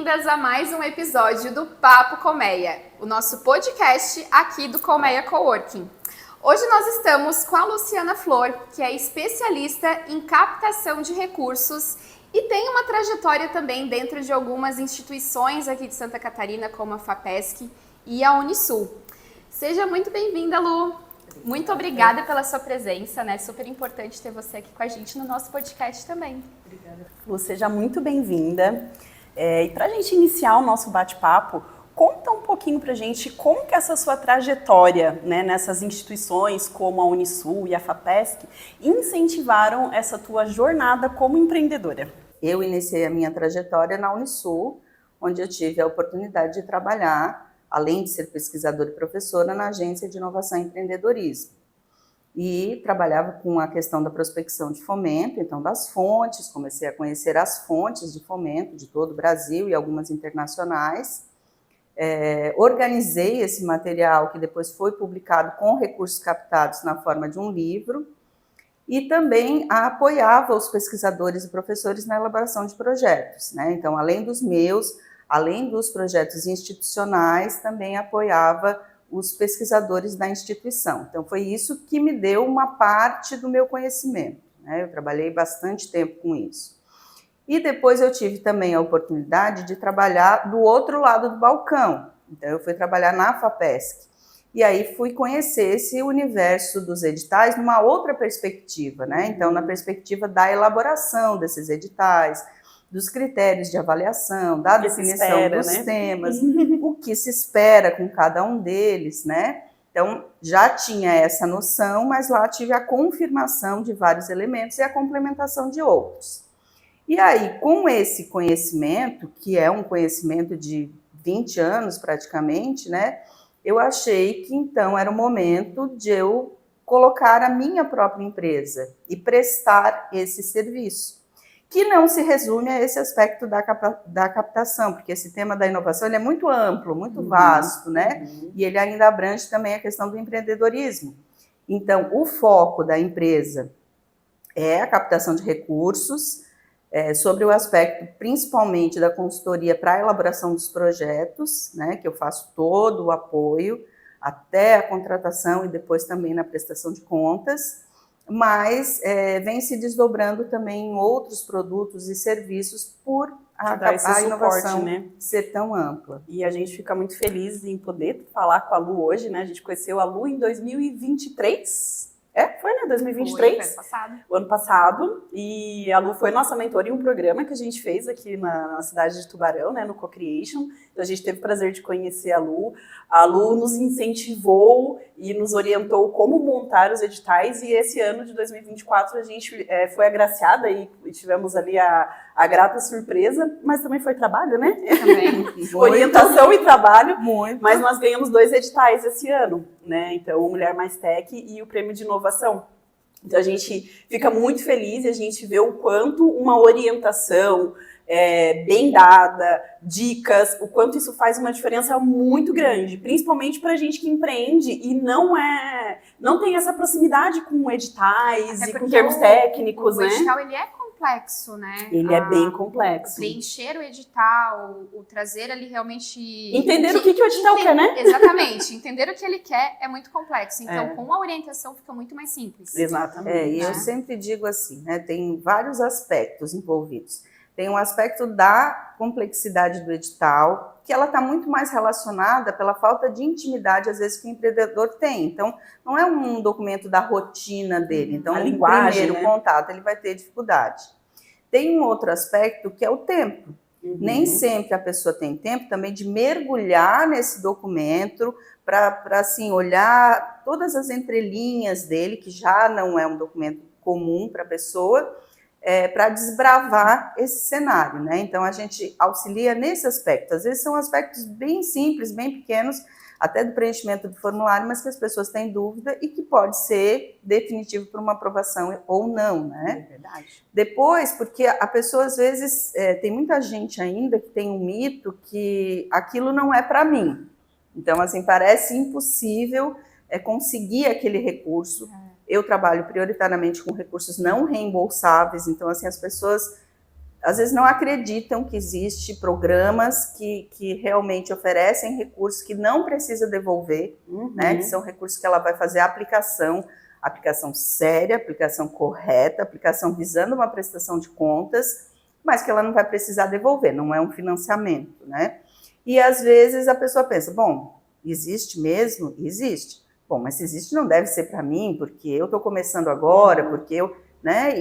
bem-vindas a mais um episódio do Papo Colmeia, o nosso podcast aqui do Colmeia Coworking. Hoje nós estamos com a Luciana Flor, que é especialista em captação de recursos e tem uma trajetória também dentro de algumas instituições aqui de Santa Catarina, como a FAPESC e a Unisul. Seja muito bem-vinda, Lu. Muito obrigada pela sua presença, né? Super importante ter você aqui com a gente no nosso podcast também. Obrigada. Lu, seja muito bem-vinda. E para a gente iniciar o nosso bate-papo, conta um pouquinho para a gente como que essa sua trajetória, né, nessas instituições como a Unisul e a FAPESC incentivaram essa tua jornada como empreendedora. Eu iniciei a minha trajetória na Unisul, onde eu tive a oportunidade de trabalhar, além de ser pesquisadora e professora, na Agência de Inovação e Empreendedorismo. E trabalhava com a questão da prospecção de fomento, então das fontes, comecei a conhecer as fontes de fomento de todo o Brasil e algumas internacionais. Organizei esse material que depois foi publicado com recursos captados na forma de um livro e também apoiava os pesquisadores e professores na elaboração de projetos, né? Então, além dos projetos institucionais, também apoiava os pesquisadores da instituição. Então, foi isso que me deu uma parte do meu conhecimento, né? Eu trabalhei bastante tempo com isso. E depois eu tive também a oportunidade de trabalhar do outro lado do balcão. Então, eu fui trabalhar na FAPESC. E aí fui conhecer esse universo dos editais numa outra perspectiva, né? Então, na perspectiva da elaboração desses editais, dos critérios de avaliação, da definição dos temas, o que se espera com cada um deles, né? Então, já tinha essa noção, mas lá tive a confirmação de vários elementos e a complementação de outros. E aí, com esse conhecimento, que é um conhecimento de 20 anos praticamente, né? Eu achei que então era o momento de eu colocar a minha própria empresa e prestar esse serviço, que não se resume a esse aspecto da captação, porque esse tema da inovação ele é muito amplo, muito vasto, né? E ele ainda abrange também a questão do empreendedorismo. Então, o foco da empresa é a captação de recursos, sobre o aspecto principalmente da consultoria para a elaboração dos projetos, né? Que eu faço todo o apoio, até a contratação e depois também na prestação de contas, mas vem se desdobrando também em outros produtos e serviços por a inovação, né, ser tão ampla. E a gente fica muito feliz em poder falar com a Lu hoje, né? A gente conheceu a Lu em 2023. Foi, né? 2023? Foi, ano passado. O ano passado. E a Lu foi nossa mentora em um programa que a gente fez aqui na cidade de Tubarão, né? No Co-Creation. Então a gente teve o prazer de conhecer a Lu. A Lu nos incentivou e nos orientou como montar os editais. E esse ano de 2024 a gente foi agraciada e tivemos ali a grata surpresa. Mas também foi trabalho, né? Também. Orientação e trabalho. Muito. Mas nós ganhamos 2 editais esse ano, né? Então, o Mulher Mais Tech e o Prêmio de Inovação. Então, a gente fica muito feliz e a gente vê o quanto uma orientação bem dada, dicas, o quanto isso faz uma diferença muito grande, principalmente para a gente que empreende e não tem essa proximidade com editais e com termos técnicos, né? O edital, ele é complexo, né? Ele é bem complexo. Preencher o edital, o trazer ali realmente... Entender o que o edital quer, né? Exatamente. Entender o que ele quer é muito complexo. Então, com a orientação fica muito mais simples. Exatamente. E eu sempre digo assim, né? Tem vários aspectos envolvidos. Tem um aspecto da complexidade do edital, que ela está muito mais relacionada pela falta de intimidade, às vezes, que o empreendedor tem. Então, não é um documento da rotina dele. Então, a linguagem, primeiro né? contato, ele vai ter dificuldade. Tem um outro aspecto, que é o tempo. Nem sempre a pessoa tem tempo também de mergulhar nesse documento para assim, olhar todas as entrelinhas dele, que já não é um documento comum para a pessoa, para desbravar esse cenário, né? Então, a gente auxilia nesse aspecto. Às vezes são aspectos bem simples, bem pequenos, até do preenchimento do formulário, mas que as pessoas têm dúvida e que pode ser definitivo para uma aprovação ou não, né? É verdade. Depois, porque a pessoa, às vezes, tem muita gente ainda que tem um mito que aquilo não é para mim. Então, assim, parece impossível conseguir aquele recurso. Eu trabalho prioritariamente com recursos não reembolsáveis, então, assim, as pessoas às vezes não acreditam que existe programas que realmente oferecem recursos que não precisa devolver, né? Que são recursos que ela vai fazer a aplicação séria, aplicação correta, aplicação visando uma prestação de contas, mas que ela não vai precisar devolver, não é um financiamento, né? E às vezes a pessoa pensa, bom, existe mesmo? Existe. Bom, mas se existe não deve ser para mim, porque eu estou começando agora, porque eu, né?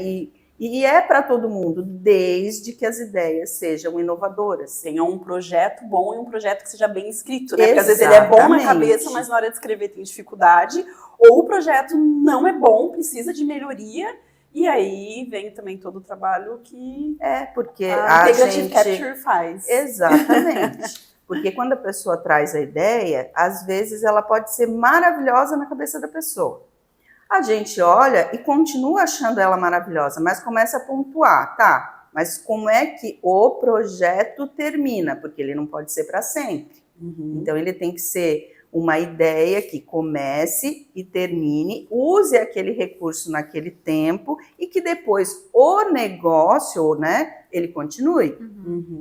E é para todo mundo, desde que as ideias sejam inovadoras. Tenha um projeto bom e um projeto que seja bem escrito, né? Porque às vezes ele é bom na cabeça, mas na hora de escrever tem dificuldade, ou o projeto não é bom, precisa de melhoria, e aí vem também todo o trabalho que porque a Integrative Capture faz. Exatamente. Porque quando a pessoa traz a ideia, às vezes ela pode ser maravilhosa na cabeça da pessoa. A gente olha e continua achando ela maravilhosa, mas começa a pontuar, tá? Mas como é que o projeto termina? Porque ele não pode ser para sempre. Então ele tem que ser uma ideia que comece e termine, use aquele recurso naquele tempo e que depois o negócio, né, ele continue.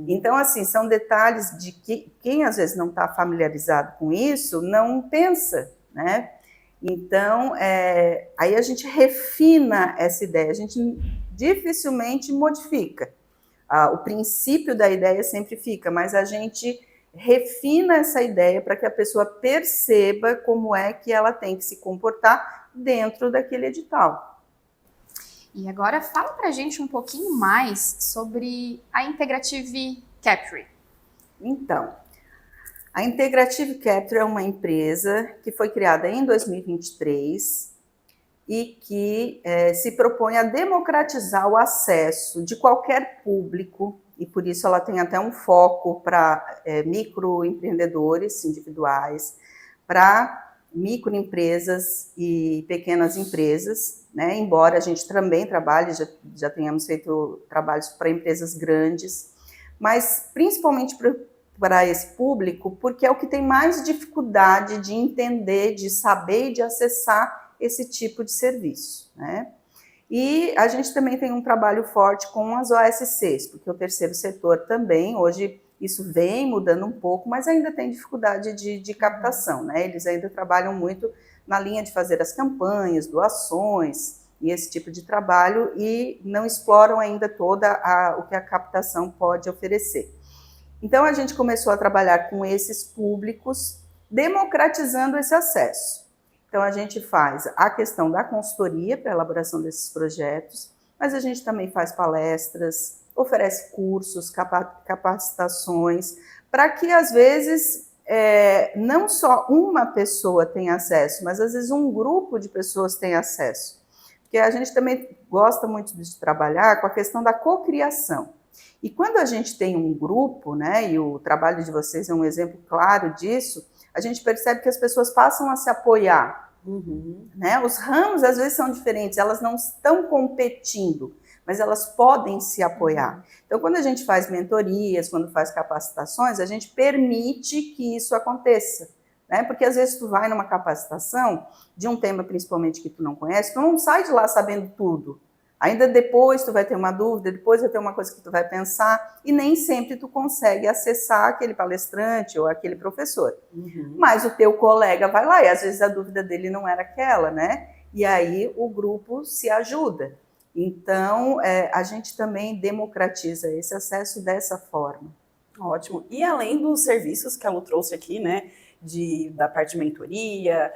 Então, assim, são detalhes de que quem às vezes não está familiarizado com isso não pensa, né? Então, aí a gente refina essa ideia, a gente dificilmente modifica. O princípio da ideia sempre fica, mas a gente refina essa ideia para que a pessoa perceba como é que ela tem que se comportar dentro daquele edital. E agora fala pra gente um pouquinho mais sobre a Integrative Capture. Então, a Integrative Capture é uma empresa que foi criada em 2023 e que se propõe a democratizar o acesso de qualquer público, e por isso ela tem até um foco para microempreendedores individuais, para microempresas e pequenas empresas, né? Embora a gente também trabalhe, já tenhamos feito trabalhos para empresas grandes, mas principalmente para esse público, porque é o que tem mais dificuldade de entender, de saber e de acessar esse tipo de serviço, né? E a gente também tem um trabalho forte com as OSCs, porque o terceiro setor também, hoje isso vem mudando um pouco, mas ainda tem dificuldade de captação, né? Eles ainda trabalham muito na linha de fazer as campanhas, doações e esse tipo de trabalho e não exploram ainda o que a captação pode oferecer. Então, a gente começou a trabalhar com esses públicos, democratizando esse acesso. Então, a gente faz a questão da consultoria para a elaboração desses projetos, mas a gente também faz palestras, oferece cursos, capacitações, para que, às vezes, não só uma pessoa tenha acesso, mas, às vezes, um grupo de pessoas tenha acesso. Porque a gente também gosta muito de trabalhar com a questão da cocriação. E quando a gente tem um grupo, né, e o trabalho de vocês é um exemplo claro disso, a gente percebe que as pessoas passam a se apoiar. Né? Os ramos, às vezes, são diferentes, elas não estão competindo, mas elas podem se apoiar. Então, quando a gente faz mentorias, quando faz capacitações, a gente permite que isso aconteça. Né? Porque, às vezes, tu vai numa capacitação de um tema, principalmente, que tu não conhece, tu não sai de lá sabendo tudo. Ainda depois tu vai ter uma dúvida, depois vai ter uma coisa que tu vai pensar, e nem sempre tu consegue acessar aquele palestrante ou aquele professor. Mas o teu colega vai lá, e às vezes a dúvida dele não era aquela, né? E aí o grupo se ajuda. Então, a gente também democratiza esse acesso dessa forma. Ótimo. E além dos serviços que a Lu trouxe aqui, né? Da parte de mentoria,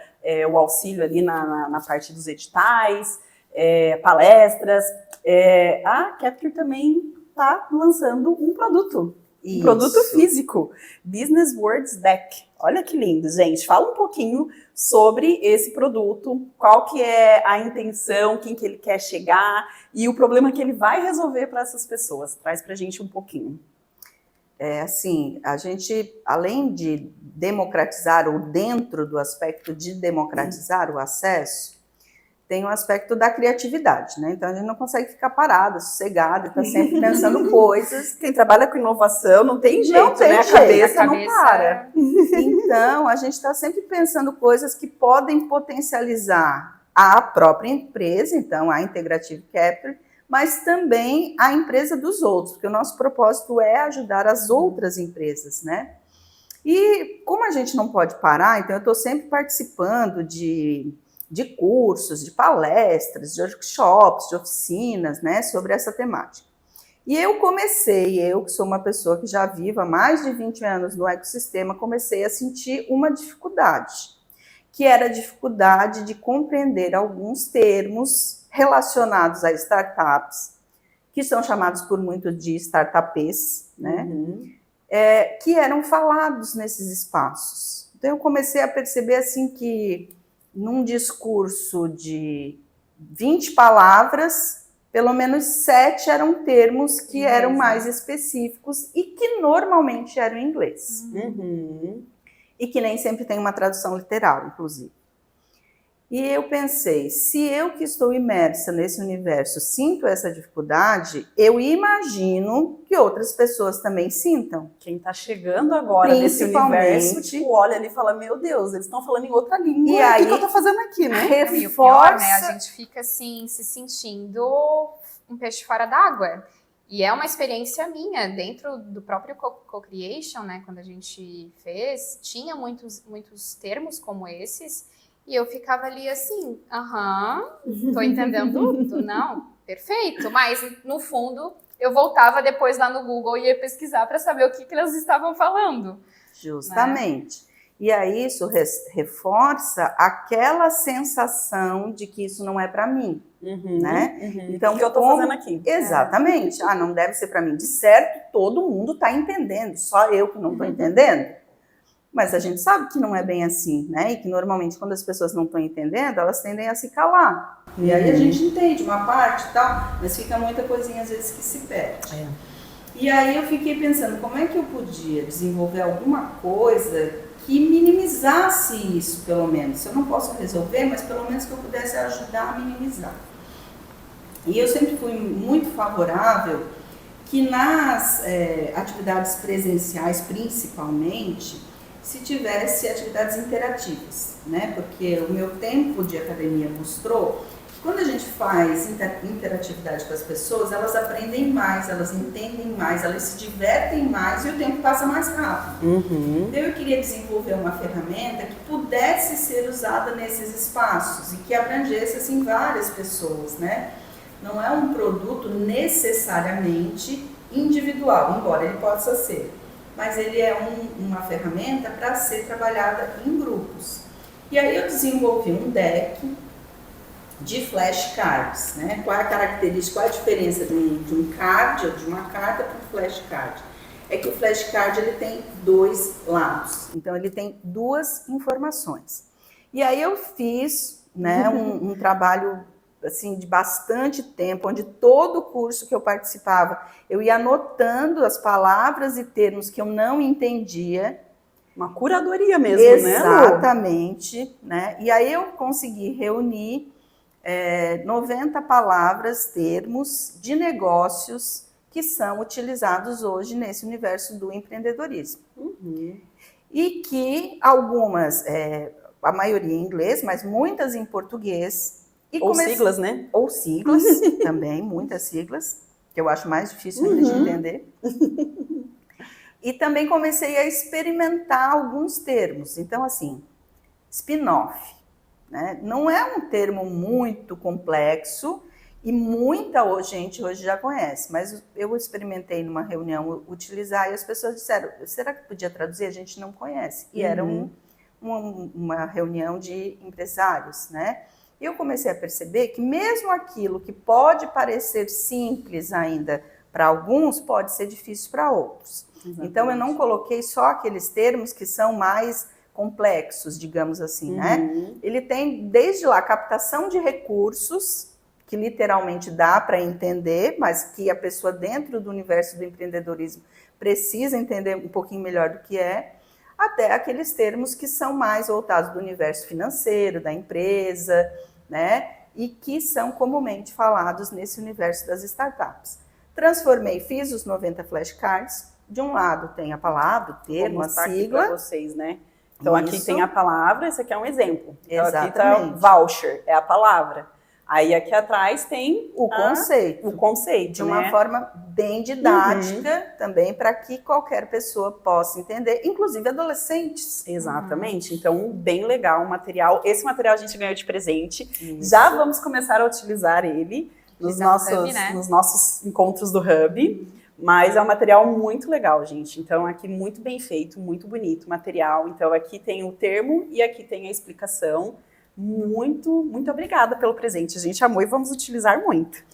o auxílio ali na parte dos editais, palestras, a Capture também está lançando um produto. Um produto físico, Business Words Deck. Olha que lindo, gente. Fala um pouquinho sobre esse produto, qual que é a intenção, quem que ele quer chegar e o problema que ele vai resolver para essas pessoas. Traz para a gente um pouquinho. Assim, a gente, além de democratizar, ou dentro do aspecto de democratizar o acesso, tem o aspecto da criatividade, né? Então, a gente não consegue ficar parado, sossegado, está sempre pensando coisas. Quem trabalha com inovação não tem jeito, não tem né? Jeito. A cabeça não para. Então, a gente está sempre pensando coisas que podem potencializar a própria empresa, então, a Integrative Capture, mas também a empresa dos outros, porque o nosso propósito é ajudar as outras empresas, né? E como a gente não pode parar, então eu estou sempre participando de cursos, de palestras, de workshops, de oficinas, né, sobre essa temática. E eu que sou uma pessoa que já vive há mais de 20 anos no ecossistema, comecei a sentir uma dificuldade, que era a dificuldade de compreender alguns termos relacionados a startups, que são chamados por muito de startupês, né? Que eram falados nesses espaços. Então eu comecei a perceber assim que num discurso de 20 palavras, pelo menos 7 eram termos que eram mais específicos e que normalmente eram em inglês. E que nem sempre tem uma tradução literal, inclusive. E eu pensei, se eu que estou imersa nesse universo sinto essa dificuldade, eu imagino que outras pessoas também sintam. Quem está chegando agora nesse universo, tipo, olha ali e fala, meu Deus, eles estão falando em outra língua, e aí, o que eu estou fazendo aqui, né? Reforça... E o pior, né? A gente fica assim, se sentindo um peixe fora d'água. E é uma experiência minha, dentro do próprio Co-Creation, né? Quando a gente fez, tinha muitos termos como esses, e eu ficava ali assim, tô entendendo tudo, não, perfeito. Mas, no fundo, eu voltava depois lá no Google e ia pesquisar para saber o que elas estavam falando. Justamente. Né? E aí isso reforça aquela sensação de que isso não é para mim, né? Então, o que eu tô fazendo aqui? Exatamente. Não deve ser para mim. De certo, todo mundo está entendendo, só eu que não estou entendendo. Mas a gente sabe que não é bem assim, né? E que normalmente quando as pessoas não estão entendendo, elas tendem a se calar. E aí a gente entende uma parte e tal, mas fica muita coisinha às vezes que se perde. E aí eu fiquei pensando, como é que eu podia desenvolver alguma coisa que minimizasse isso, pelo menos. Se eu não posso resolver, mas pelo menos que eu pudesse ajudar a minimizar. E eu sempre fui muito favorável que nas atividades presenciais, principalmente, se tivesse atividades interativas, né? Porque o meu tempo de academia mostrou que quando a gente faz interatividade com as pessoas, elas aprendem mais, elas entendem mais, elas se divertem mais e o tempo passa mais rápido. Então eu queria desenvolver uma ferramenta que pudesse ser usada nesses espaços e que abrangesse assim várias pessoas, né? Não é um produto necessariamente individual, embora ele possa ser. Mas ele é uma ferramenta para ser trabalhada em grupos. E aí eu desenvolvi um deck de flashcards, né? Qual é a característica, qual é a diferença de um card, ou de uma carta para um flashcard? É que o flashcard ele tem 2 lados, então ele tem 2 informações. E aí eu fiz, né, um trabalho assim, de bastante tempo, onde todo curso que eu participava, eu ia anotando as palavras e termos que eu não entendia. Uma curadoria mesmo, Exatamente, né? E aí eu consegui reunir 90 palavras, termos de negócios que são utilizados hoje nesse universo do empreendedorismo. E que algumas, a maioria em inglês, mas muitas em português. Siglas, né? Ou siglas, também, muitas siglas, que eu acho mais difícil ainda de entender. E também comecei a experimentar alguns termos. Então, assim, spin-off, né? Não é um termo muito complexo e muita gente hoje já conhece, mas eu experimentei numa reunião utilizar e as pessoas disseram, será que podia traduzir? A gente não conhece. E era uma reunião de empresários, né? E eu comecei a perceber que mesmo aquilo que pode parecer simples ainda para alguns, pode ser difícil para outros. Exatamente. Então, eu não coloquei só aqueles termos que são mais complexos, digamos assim, né? Ele tem, desde lá, captação de recursos, que literalmente dá para entender, mas que a pessoa dentro do universo do empreendedorismo precisa entender um pouquinho melhor do que é, até aqueles termos que são mais voltados do universo financeiro, da empresa, né? E que são comumente falados nesse universo das startups. Fiz os 90 flashcards. De um lado tem a palavra, o termo, a sigla. Para vocês, né? Então aqui tem a palavra, esse aqui é um exemplo. Então, exatamente. aqui está voucher, é a palavra. Aí aqui atrás tem o conceito, de uma forma bem didática também, para que qualquer pessoa possa entender, inclusive adolescentes. Exatamente. Então, bem legal o material. Esse material a gente ganhou de presente. Isso. Já vamos começar a utilizar ele nos Hub, né? nos nossos encontros do Hub. Mas é um material muito legal, gente. Então, aqui muito bem feito, muito bonito o material. Então, aqui tem o termo e aqui tem a explicação. Muito obrigada pelo presente. A gente amou e vamos utilizar muito.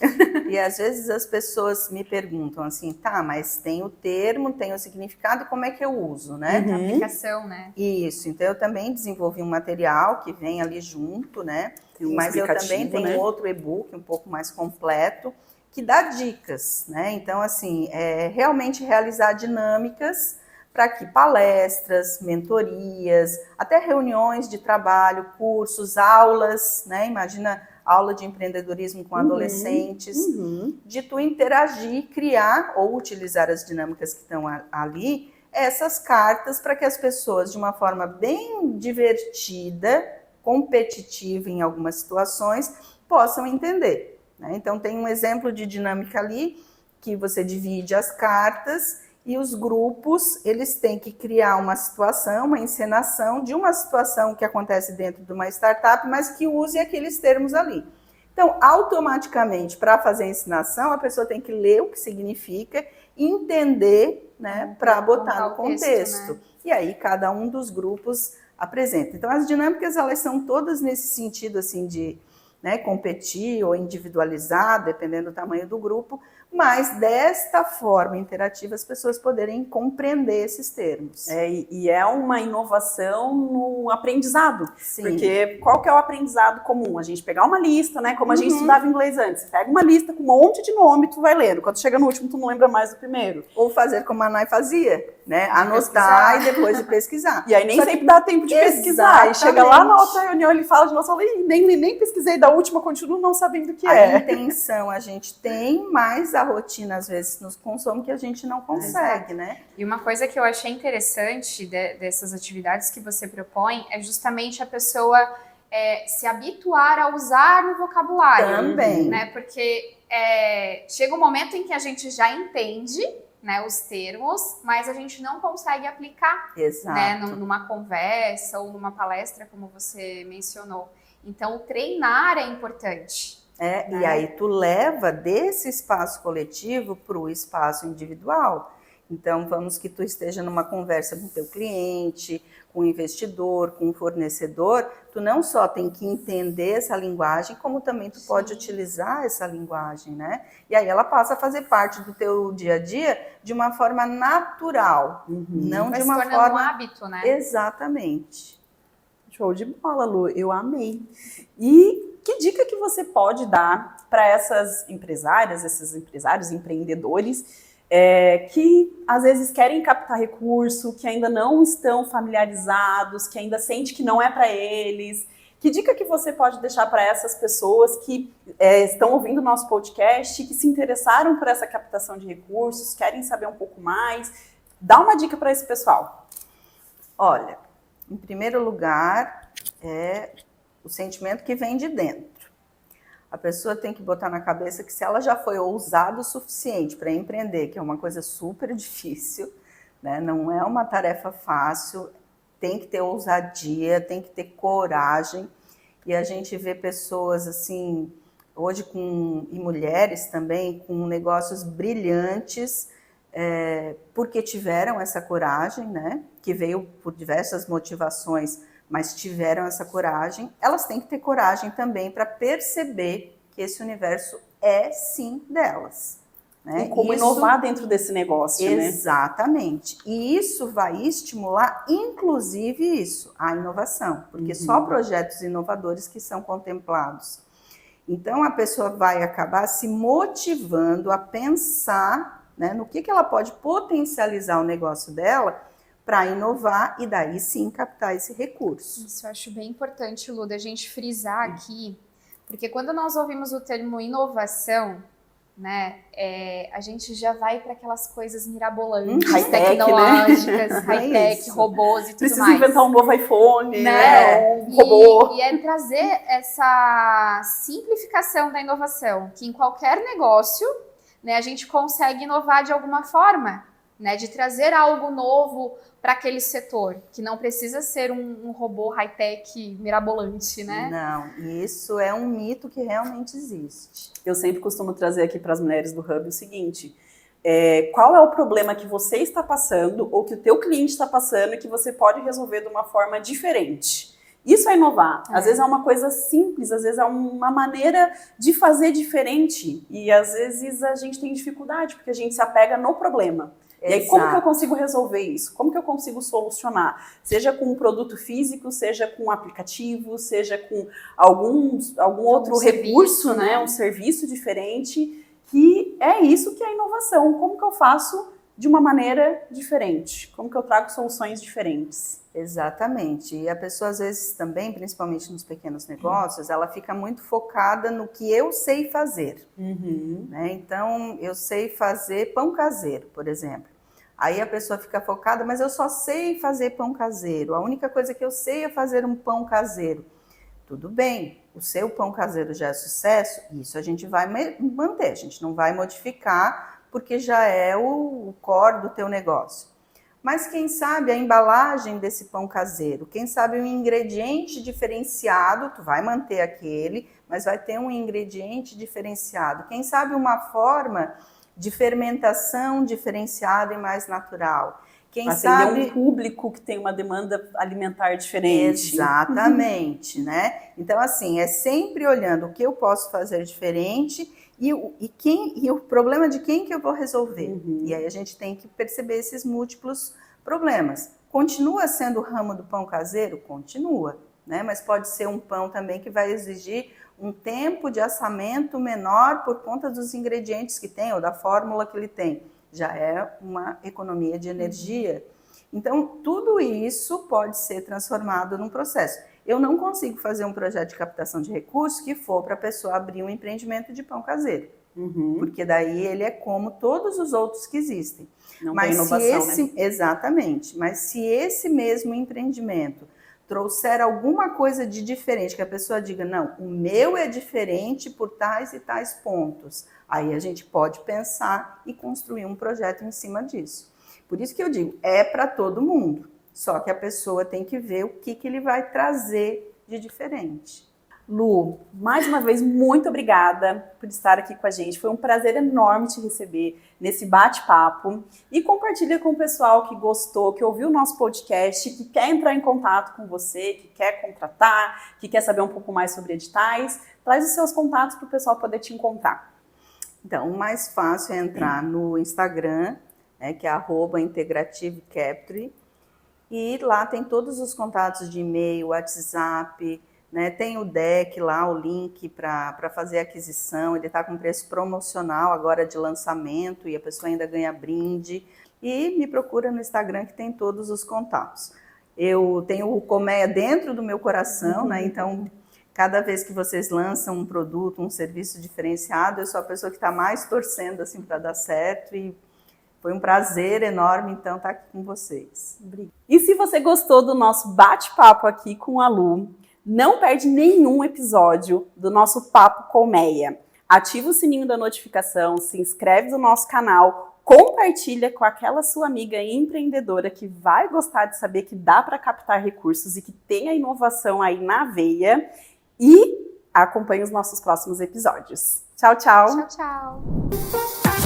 E às vezes as pessoas me perguntam assim, tá, mas tem o termo, tem o significado, como é que eu uso, né? A aplicação, né? Isso, então eu também desenvolvi um material que vem ali junto, né? Mas eu também tenho outro e-book um pouco mais completo, que dá dicas, né? Então, assim, realmente realizar dinâmicas para que palestras, mentorias, até reuniões de trabalho, cursos, aulas, né? Imagina aula de empreendedorismo com adolescentes, de tu interagir, criar ou utilizar as dinâmicas que estão ali, essas cartas para que as pessoas, de uma forma bem divertida, competitiva em algumas situações, possam entender, né? Então, tem um exemplo de dinâmica ali, que você divide as cartas e os grupos, eles têm que criar uma situação, uma encenação de uma situação que acontece dentro de uma startup, mas que use aqueles termos ali. Então, automaticamente, para fazer a ensinação, a pessoa tem que ler o que significa e entender, né, para botar no contexto. Né? E aí, cada um dos grupos apresenta. Então, as dinâmicas, elas são todas nesse sentido, assim, de, né, competir ou individualizar, dependendo do tamanho do grupo, mas desta forma interativa as pessoas poderem compreender esses termos. E é uma inovação no aprendizado. Sim. Porque qual que é o aprendizado comum? A gente pegar uma lista, né? Como a gente estudava inglês antes. Você pega uma lista com um monte de nome, tu vai lendo. Quando chega no último, tu não lembra mais do primeiro. Ou fazer como a Nai fazia, né? Anotar e depois de pesquisar. E aí nem sempre dá tempo de pesquisar. E chega lá na outra reunião, ele fala de novo, fala, nem pesquisei da última, continuo não sabendo o que é. A intenção a gente tem, mas a rotina às vezes nos consome que a gente não consegue, né? E uma coisa que eu achei interessante dessas atividades que você propõe é justamente a pessoa se habituar a usar no vocabulário. Também. Né? Porque chega um momento em que a gente já entende, né, os termos, mas a gente não consegue aplicar, né, numa conversa ou numa palestra, como você mencionou. Então, treinar é importante. Né? E aí tu leva desse espaço coletivo para o espaço individual. Então, vamos que tu esteja numa conversa com o teu cliente, com o investidor, com o fornecedor, tu não só tem que entender essa linguagem, como também tu pode utilizar essa linguagem, né? E aí ela passa a fazer parte do teu dia a dia de uma forma natural, não vai de uma se tornando forma... um hábito, né? Exatamente. Show de bola, Lu, eu amei. E que dica que você pode dar para essas empresárias, esses empresários, empreendedores, que às vezes querem captar recurso, que ainda não estão familiarizados, que ainda sente que não é para eles? Que dica que você pode deixar para essas pessoas que estão ouvindo o nosso podcast, que se interessaram por essa captação de recursos, querem saber um pouco mais? Dá uma dica para esse pessoal. Olha, em primeiro lugar, é o sentimento que vem de dentro. A pessoa tem que botar na cabeça que se ela já foi ousada o suficiente para empreender, que é uma coisa super difícil, né? Não é uma tarefa fácil, tem que ter ousadia, tem que ter coragem. E a gente vê pessoas assim, hoje e mulheres também, com negócios brilhantes, porque tiveram essa coragem, né? Que veio por diversas motivações, mas tiveram essa coragem. Elas têm que ter coragem também para perceber que esse universo é sim delas. Né? E como inovar dentro desse negócio, né? Exatamente. E isso vai estimular, inclusive a inovação, porque só projetos inovadores que são contemplados. Então, a pessoa vai acabar se motivando a pensar, né, no que ela pode potencializar o negócio dela para inovar e daí sim captar esse recurso. Isso eu acho bem importante, Lu, da gente frisar aqui, porque quando nós ouvimos o termo inovação, né, a gente já vai para aquelas coisas mirabolantes, high-tech, tecnológicas, né? high-tech, robôs e tudo Precisa mais. inventar um novo iPhone, né? Um robô. E é trazer essa simplificação da inovação, que em qualquer negócio, né, a gente consegue inovar de alguma forma, né, de trazer algo novo para aquele setor, que não precisa ser um robô high-tech mirabolante, né? Não, isso é um mito que realmente existe. Eu sempre costumo trazer aqui para as mulheres do Hub o seguinte: qual é o problema que você está passando ou que o teu cliente está passando e que você pode resolver de uma forma diferente? Isso é inovar. Às vezes é uma coisa simples, às vezes é uma maneira de fazer diferente e às vezes a gente tem dificuldade porque a gente se apega no problema. E aí, como que eu consigo resolver isso? Como que eu consigo solucionar? Seja com um produto físico, seja com um aplicativo, seja com algum outro recurso, né? Um serviço diferente, que é isso que é inovação. Como que eu faço de uma maneira diferente? Como que eu trago soluções diferentes? Exatamente. E a pessoa, às vezes, também, principalmente nos pequenos negócios, ela fica muito focada no que eu sei fazer. Né? Então, eu sei fazer pão caseiro, por exemplo. Aí a pessoa fica focada, mas eu só sei fazer pão caseiro. A única coisa que eu sei é fazer um pão caseiro. Tudo bem, o seu pão caseiro já é sucesso, isso a gente vai manter, a gente não vai modificar, porque já é o core do teu negócio. Mas quem sabe a embalagem desse pão caseiro, quem sabe um ingrediente diferenciado, tu vai manter aquele, mas vai ter um ingrediente diferenciado. Quem sabe uma forma de fermentação diferenciada e mais natural. Quem sabe um público que tem uma demanda alimentar diferente. Exatamente, né? Então, assim, é sempre olhando o que eu posso fazer diferente e o problema de quem que eu vou resolver. E aí a gente tem que perceber esses múltiplos problemas. Continua sendo o ramo do pão caseiro? Continua, né? Mas pode ser um pão também que vai exigir um tempo de assamento menor por conta dos ingredientes que tem ou da fórmula que ele tem. Já é uma economia de energia. Então, tudo isso pode ser transformado num processo. Eu não consigo fazer um projeto de captação de recursos que for para a pessoa abrir um empreendimento de pão caseiro. Porque daí ele é como todos os outros que existem. Não tem inovação, né? Exatamente. Mas se esse mesmo empreendimento trouxer alguma coisa de diferente, que a pessoa diga, não, o meu é diferente por tais e tais pontos, aí a gente pode pensar e construir um projeto em cima disso. Por isso que eu digo, é para todo mundo, só que a pessoa tem que ver o que ele vai trazer de diferente. Lu, mais uma vez, muito obrigada por estar aqui com a gente. Foi um prazer enorme te receber nesse bate-papo. E compartilha com o pessoal que gostou, que ouviu o nosso podcast, que quer entrar em contato com você, que quer contratar, que quer saber um pouco mais sobre editais. Traz os seus contatos para o pessoal poder te encontrar. Então, o mais fácil é entrar no Instagram, né, que é @integrativecapture, e lá tem todos os contatos de e-mail, WhatsApp, né, tem o deck lá, o link para fazer a aquisição, ele está com preço promocional agora de lançamento e a pessoa ainda ganha brinde. E me procura no Instagram que tem todos os contatos. Eu tenho o Colmeia dentro do meu coração, né, então cada vez que vocês lançam um produto, um serviço diferenciado, eu sou a pessoa que está mais torcendo assim, para dar certo e foi um prazer enorme, então, estar aqui com vocês. Obrigada. E se você gostou do nosso bate-papo aqui com a Lu, não perde nenhum episódio do nosso Papo Colmeia. Ativa o sininho da notificação, se inscreve no nosso canal, compartilha com aquela sua amiga empreendedora que vai gostar de saber que dá para captar recursos e que tem a inovação aí na veia. E acompanhe os nossos próximos episódios. Tchau, tchau! Tchau, tchau!